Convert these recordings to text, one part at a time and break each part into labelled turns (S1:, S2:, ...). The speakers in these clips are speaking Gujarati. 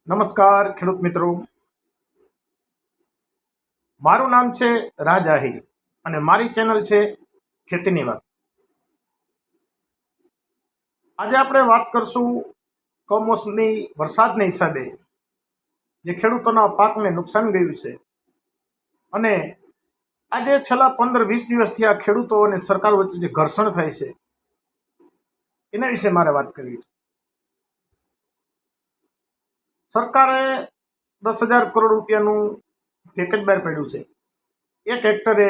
S1: નમસ્કાર ખેડૂત મિત્રો, મારું નામ છે રાજ આહિર અને મારી ચેનલ છે ખેતીની વાત. આજે આપણે વાત કરશું કમોસમી વરસાદને હિસાબે જે ખેડૂતોના પાકને નુકસાન ગયું છે અને આજે છેલ્લા 15-20 દિવસથી આ ખેડૂતો અને સરકાર વચ્ચે જે ઘર્ષણ થાય છે એના વિશે મારે વાત કરવી છે. સરકારે 10,000 કરોડ રૂપિયાનું પેકેજ બહાર પાડ્યું છે. 1 હેક્ટરે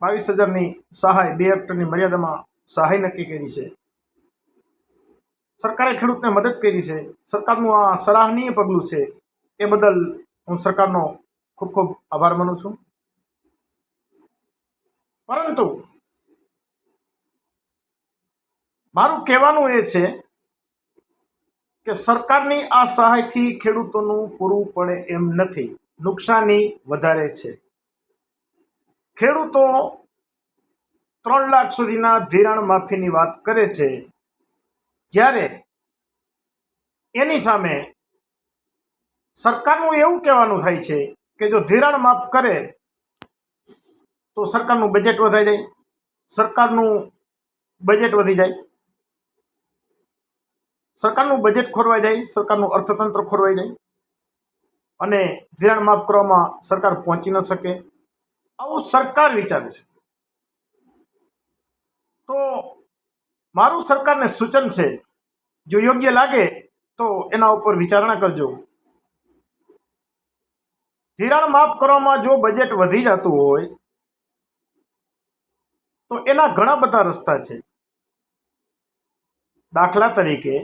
S1: 22,000ની સહાય, 2 હેક્ટરની મર્યાદામાં સહાય નક્કી કરી છે. સરકારે ખેડૂતને મદદ કરી છે. સરકારનું આ સરાહનીય પગલું છે. એ બદલ હું સરકારનો ખૂબ ખૂબ આભાર માનું છું. પરંતુ મારું કહેવાનું એ છે કે સરકારની આ સહાયથી ખેડૂતોનું પૂરું પડે એમ નથી, નુકસાની વધારે છે. ખેડૂતો 3 લાખ સુધીના ધિરાણ માફીની વાત કરે છે, જ્યારે એની સામે સરકારનું એવું કહેવાનું થાય છે કે જો ધિરાણ માફ કરે તો સરકારનું બજેટ વધાઈ જાય, સરકારનું બજેટ વધી જાય, સરકારનું બજેટ ખોરવાઈ જાય, સરકારનું અર્થતંત્ર ખોરવાઈ જાય અને ધિરાણ માફ કરવામાં સરકાર પહોંચી ન શકે, આવું સરકાર વિચારે છે. તો મારું સરકારને સૂચન છે, જો યોગ્ય લાગે તો એના ઉપર વિચારણા કરજો. ધિરાણ માફ કરવામાં જો બજેટ વધી જતું હોય તો એના ઘણા બધા રસ્તા છે. દાખલા તરીકે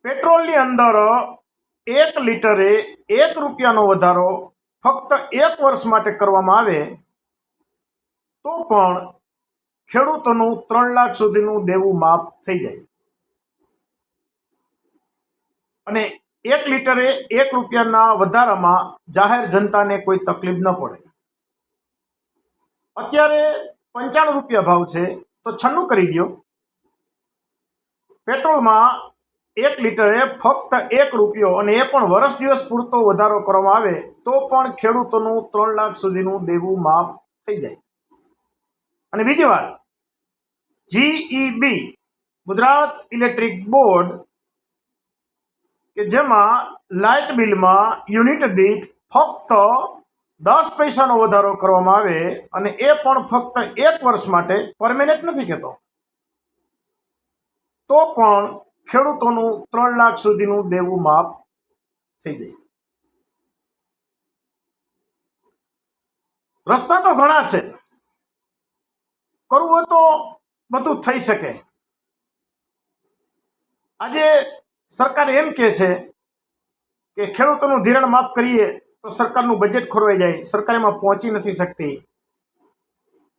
S1: પેટ્રોલની અંદર 1 લીટરે 1 રૂપિયાનો વધારો ફક્ત 1 વર્ષ માટે કરવામાં આવે તો પણ ખેડૂતોનું 3 લાખ સુધીનું દેવું માફ થઈ જાય અને 1 લીટરે 1 રૂપિયાના વધારામાં જાહેર જનતાને કોઈ તકલીફ ન પડે. અત્યારે 95 રૂપિયા ભાવ છે તો 96 કરી દો. પેટ્રોલમાં 1 લીટરે ફક્ત 1 રૂપિયો અને એ પણ વર્ષ દિવસ પૂરતો વધારો કરવામાં આવે તો પણ ખેડૂતોનું 3 લાખ સુધીનું દેવું માફ થઈ જાય. અને બીજી વાત, GEB ગુજરાત ઇલેક્ટ્રિક બોર્ડ કે જેમાં લાઇટ બિલમાં યુનિટ દીઠ ફક્ત 10 પૈસાનો વધારો કરવામાં આવે અને એ પણ ફક્ત 1 વર્ષ માટે, પરમેનન્ટ નથી કહેતો, તો પણ ખેડૂતોનું 3 લાખ સુધીનું દેવું માફ થઈ જાય. રસ્તા તો ઘણા છે, કરવું હોય તો બધું થઈ શકે. આજે સરકાર એમ કહે છે કે ખેડૂતોનું ધિરાણ માફ કરીએ તો સરકારનું બજેટ ખોરવાઈ જાય, સરકાર એમાં પહોંચી નથી શકતી.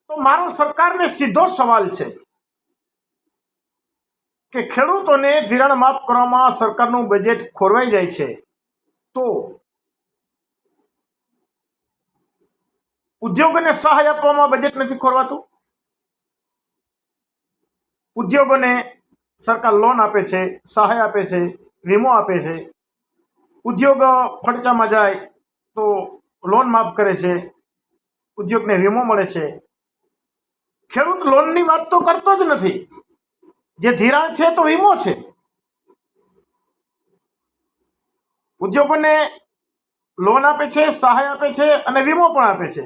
S1: તો મારો સરકારને સીધો સવાલ છે કે ખેડૂતોને ધિરાણ માફ કરવામાં સરકારનું બજેટ ખોરવાઈ જાય છે તો ઉદ્યોગોને સહાય આપવામાં બજેટ નથી ખોરવાતું? ઉદ્યોગોને સરકાર લોન આપે છે, સહાય આપે છે, વીમો આપે છે. ઉદ્યોગ ફડચામાં જાય તો લોન માફ કરે છે, ઉદ્યોગને વીમો મળે છે. ખેડૂત લોનની વાત તો કરતો જ નથી. જે ધિરાણ છે તો વીમો છે. ઉદ્યોગોને લોન આપે છે, સહાય આપે છે અને વીમો પણ આપે છે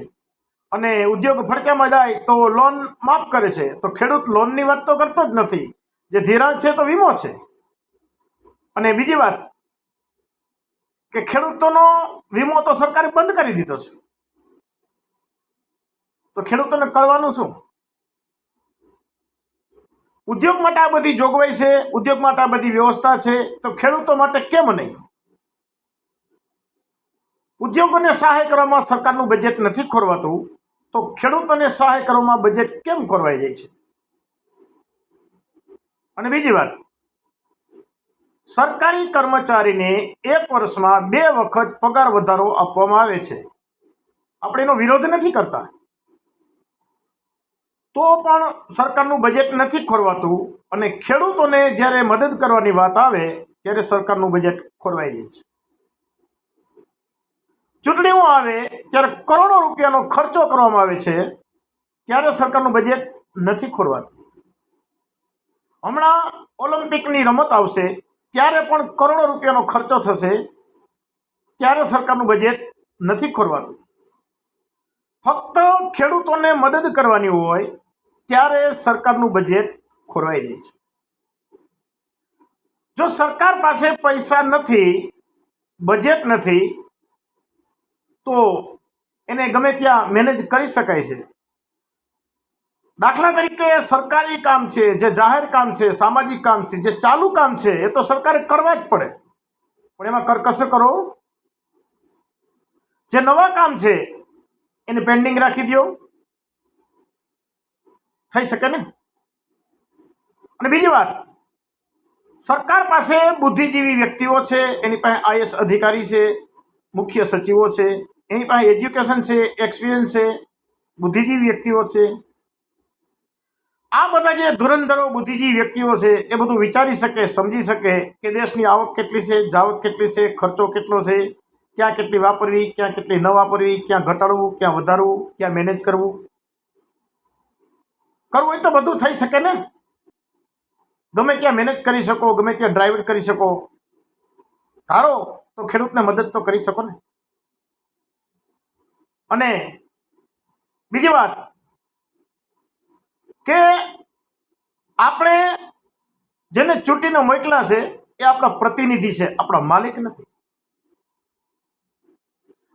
S1: અને ઉદ્યોગ ફડચામાં જાય તો લોન માફ કરે છે. તો ખેડૂત લોનની વાત તો કરતો જ નથી. જે ધિરાણ છે તો વીમો છે. અને બીજી વાત કે ખેડૂતોનો વીમો તો સરકારે બંધ કરી દીધો છે, તો ખેડૂતોને કરવાનું શું? ઉદ્યોગ માટે આ બધી જોગવાઈ છે, ઉદ્યોગ માટે આ બધી વ્યવસ્થા છે, તો ખેડૂતો માટે કેમ નહીં? ઉદ્યોગોને સહાય કરવામાં સરકારનું બજેટ નથી ખોરવાતું તો ખેડૂતોને સહાય કરવામાં બજેટ કેમ ખોરવાઈ જાય છે? અને બીજી વાત, સરકારી કર્મચારીને 1 વર્ષમાં 2 વખત પગાર વધારો આપવામાં આવે છે. આપણે એનો વિરોધ નથી કરતા, તો પણ સરકારનું બજેટ નથી ખોરવાતું અને ખેડૂતોને જ્યારે મદદ કરવાની વાત આવે ત્યારે સરકારનું બજેટ ખોરવાઈ જાય છે. ચૂંટણીઓ આવે ત્યારે કરોડો રૂપિયાનો ખર્ચો કરવામાં આવે છે, ત્યારે સરકારનું બજેટ નથી ખોરવાતું. હમણાં ઓલિમ્પિકની રમત આવશે ત્યારે પણ કરોડો રૂપિયાનો ખર્ચો થશે, ત્યારે સરકારનું બજેટ નથી ખોરવાતું. ફક્ત ખેડૂતોને મદદ કરવાની હોય ત્યારે સરકારનું બજેટ ખોરવાઈ જાય છે. જો સરકાર પાસે પૈસા નથી, બજેટ નથી, તો એને ગમે ત્યાં મેનેજ કરી શકાય છે. દાખલા તરીકે સરકારી કામ છે, જે જાહેર કામ છે, સામાજિક કામ છે, જે ચાલુ કામ છે, એ તો સરકારે કરવા જ પડે, પણ એમાં કરકસર કરો. જે નવા કામ છે એને પેન્ડિંગ રાખી દો, થઈ શકે ને. અને બીજી વાત, સરકાર પાસે બુદ્ધિજીવી વ્યક્તિઓ છે, એની પાસે આઈએસ અધિકારી છે, મુખ્ય સચિવો છે, એની પાસે એજ્યુકેશન છે, એક્સપિરિયન્સ છે, બુદ્ધિજીવી વ્યક્તિઓ છે. આ બધા જે ધુરંધરો બુદ્ધિજીવી વ્યક્તિઓ છે એ બધું વિચારી શકે, સમજી શકે કે દેશની આવક કેટલી છે, જાવક કેટલી છે, ખર્ચો કેટલો છે, ક્યાં કેટલી વાપરવી, ક્યાં કેટલી ન વાપરવી, ક્યાં ઘટાડવું, ક્યાં વધારવું, ક્યાં મેનેજ કરવું હોય તો બધું થઈ શકે ને. ગમે ત્યાં મેનેજ કરી શકો, ગમે ત્યાં ડ્રાઈવ કરી શકો, ધારો તો ખેડૂતને મદદ તો કરી શકો ને. અને બીજી વાત કે આપણે જેને ચૂંટીને મોકલ્યા છે એ આપણા પ્રતિનિધિ છે, આપણા માલિક નથી.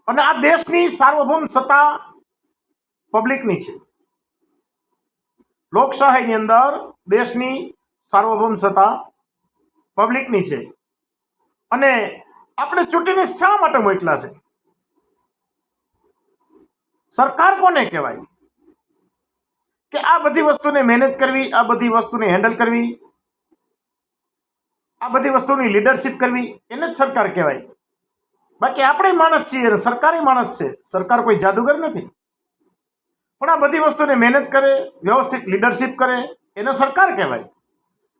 S1: અને આ દેશની સાર્વભૌમ સત્તા પબ્લિકની છે. લોકશાહીની અંદર દેશની સાર્વભૌમ સત્તા પબ્લિકની છે. અને આપણે ચૂંટીને શા માટે મોકલ્યા છે? સરકાર કોને કહેવાય? કે આ બધી વસ્તુને મેનેજ કરવી, આ બધી વસ્તુને હેન્ડલ કરવી, આ બધી વસ્તુની લીડરશિપ કરવી, એને જ સરકાર કહેવાય. બાકી આપણે માણસ છીએ અને સરકારી માણસ છે, સરકાર કોઈ જાદુગર નથી. પણ આ બધી વસ્તુને મેનેજ કરે, વ્યવસ્થિત લીડરશિપ કરે, એને સરકાર કહેવાય.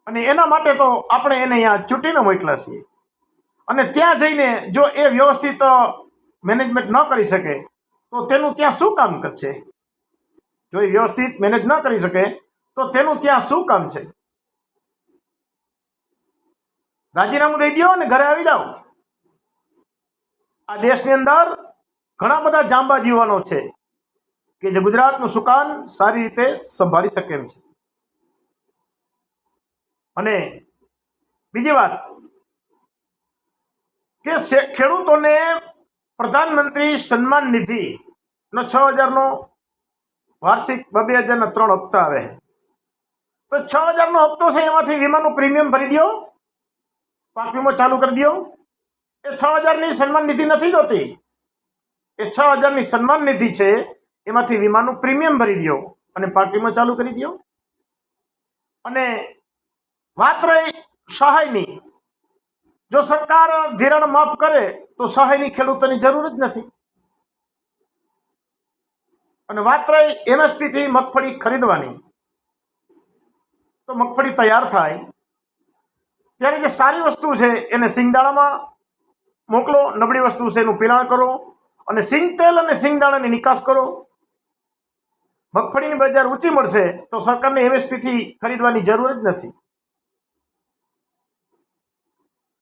S1: અને એના માટે તો આપણે એને અહીંયા ચૂંટીને મોકલ્યા છીએ. અને ત્યાં જઈને જો એ વ્યવસ્થિત મેનેજમેન્ટ ન કરી શકે તો તેનું ત્યાં શું કામ કરશે? જો એ વ્યવસ્થિત મેનેજ ન કરી શકે તો તેનું ત્યાં શું કામ છે? રાજીનામું દઈ દો અને ઘરે આવી જાઓ. આ દેશની અંદર ઘણા બધા જાંબા જીવાનો છે કે જે ગુજરાતનું સુકાન સારી રીતે સંભાળી શકે એમ છે. અને બીજી વાત કે ખેડૂતોને પ્રધાનમંત્રી સન્માન નિધિ નો 6,000 વાર્ષિક 2,000 3 હપ્તા આવે. તો 6,000 હપ્તો છે, એમાંથી વીમાનું પ્રીમિયમ ભરી દો, પાક વીમો ચાલુ કરી દો. એ 6,000 સન્માન નિધિ નથી જોતી. એ 6,000 સન્માન નિધિ છે, એમાંથી વીમાનું પ્રીમિયમ ભરી દો અને પાક વીમો ચાલુ કરી દો. અને વાત રહી સહાયની, જો સરકાર ધિરાણ માફ કરે તો સહાયની ખેડૂતોની જરૂર જ નથી. અને વાત રહી MSP થી મગફળી ખરીદવાની, તો મગફળી તૈયાર થાય ત્યારે જે સારી વસ્તુ છે એને સિંગદાણામાં મોકલો, નબળી વસ્તુ છે એનું પિરાણ કરો, અને સિંગતેલ અને સિંગદાણાની નિકાસ કરો. મગફળીની બજાર ઊંચી મળશે તો સરકારને MSP થી ખરીદવાની જરૂર જ નથી.